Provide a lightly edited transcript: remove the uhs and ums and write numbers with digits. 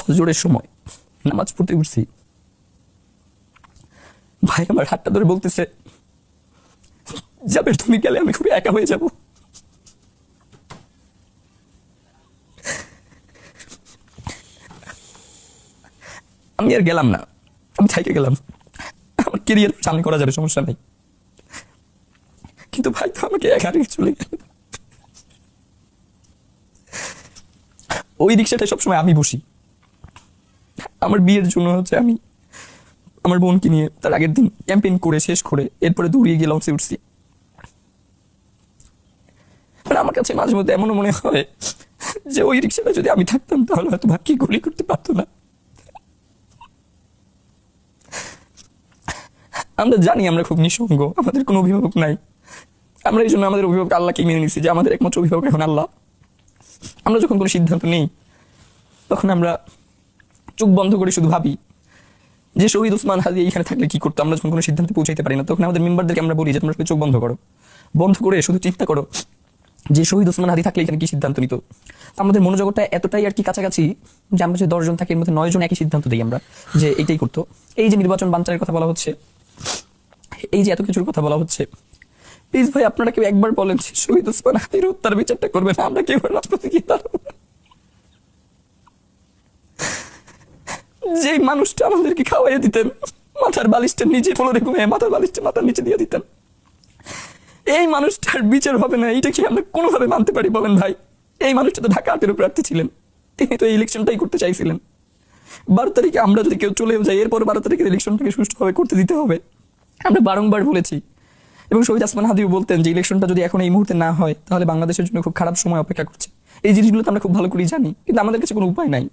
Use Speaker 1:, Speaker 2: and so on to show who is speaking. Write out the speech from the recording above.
Speaker 1: ফজরের সময় নামাজ পড়তে উঠছি, ভাই আমার হাতটা ধরে বলতেছে, যাবে তুমি গেলে আমি খুবই একা হয়ে যাব। আমি আর গেলাম না, আমি থাইকে গেলাম, আমার কেরিয়ার সামনে করা যাবে, সমস্যা নেই। কিন্তু ভাই তো আমাকে একা রেখে চলে গেল। ওই রিক্সাটায় সবসময় আমি বসি। আমার বিয়ের জন্য আমি আমার বোনকে নিয়ে তার আগের দিন ক্যাম্পেইন করে শেষ করে এরপরে দৌড়িয়ে গেলাম উঠছি। আমার কাছে মাঝে মধ্যে এমনও মনে হয় যে ওই রিক্সাটা যদি আমি থাকতাম তাহলে হয়তো ভাগ্যে গুলি করতে পারতো না। আমরা জানি আমরা খুব নিঃসঙ্গ, আমাদের কোনো অভিভাবক নাই। আমরা এই জন্য আমাদের অভিভাবক আল্লাহকে মেনে নিচ্ছি যে আমাদের একমাত্র অভিভাবক এখন আল্লাহ। আমরা যখন কোনো সিদ্ধান্ত নেই তখন আমরা চোখ বন্ধ করে শুধু ভাবি যে শহীদ ওসমান হাদি এইখানে থাকলে কি করতো। আমরা যখন কোনো সিদ্ধান্তে পৌঁছাইতে পারি না তখন আমাদের মেম্বারদেরকে আমরা বলি যে তোমরা চোখ বন্ধ করো, বন্ধ করে শুধু চিন্তা করো যে শহীদ ওসমান হাদি থাকলে এখানে কি সিদ্ধান্ত নিত। আমাদের মনোজগৎটা এতটাই আর কি কাছাকাছি যে আমরা যে 10 জন থাকি এর মধ্যে 9 জন একই সিদ্ধান্ত দিই আমরা যে এইটাই করতো। এই যে নির্বাচন বানচালের কথা বলা হচ্ছে, এই যে এত কিছুর কথা বলা হচ্ছে, প্লিজ ভাই আপনারা কেউ একবার বলেন যে শহীদ ওসমান হাদির হত্যার বিচারটা করবেন, আমরা কেউ রাজপথে গিয়ে দাঁড়াবো। যে মানুষটা আমাদেরকে খাওয়াইয়া দিতেন, মাথার বালিশটা নিচে ফ্লোরে ঘুমিয়ে মাথার বালিশটা মাথার নিচে দিয়ে দিতেন, এই মানুষটার বিচার হবে না, এইটা কি আমরা কোনোভাবে মানতে পারি বলেন ভাই? এই মানুষটা তো ঢাকা 8-এর প্রার্থী ছিলেন, তিনি তো এই ইলেকশনটাই করতে চাইছিলেন। 12 তারিখে আমরা যদি কেউ চলেও যাই এরপর 12 তারিখের ইলেকশনটাকে সুষ্ঠুভাবে করতে দিতে হবে। আমরা বারংবার বলেছি এবং শহীদ ওসমান হাদিও বলতেন যে ইলেকশনটা যদি এখন এই মুহূর্তে না হয় তাহলে বাংলাদেশের জন্য খুব খারাপ সময় অপেক্ষা করছে। এই জিনিসগুলো তো আমরা খুব ভালো করেই জানি, কিন্তু আমাদের কাছে কোনো উপায় নাই।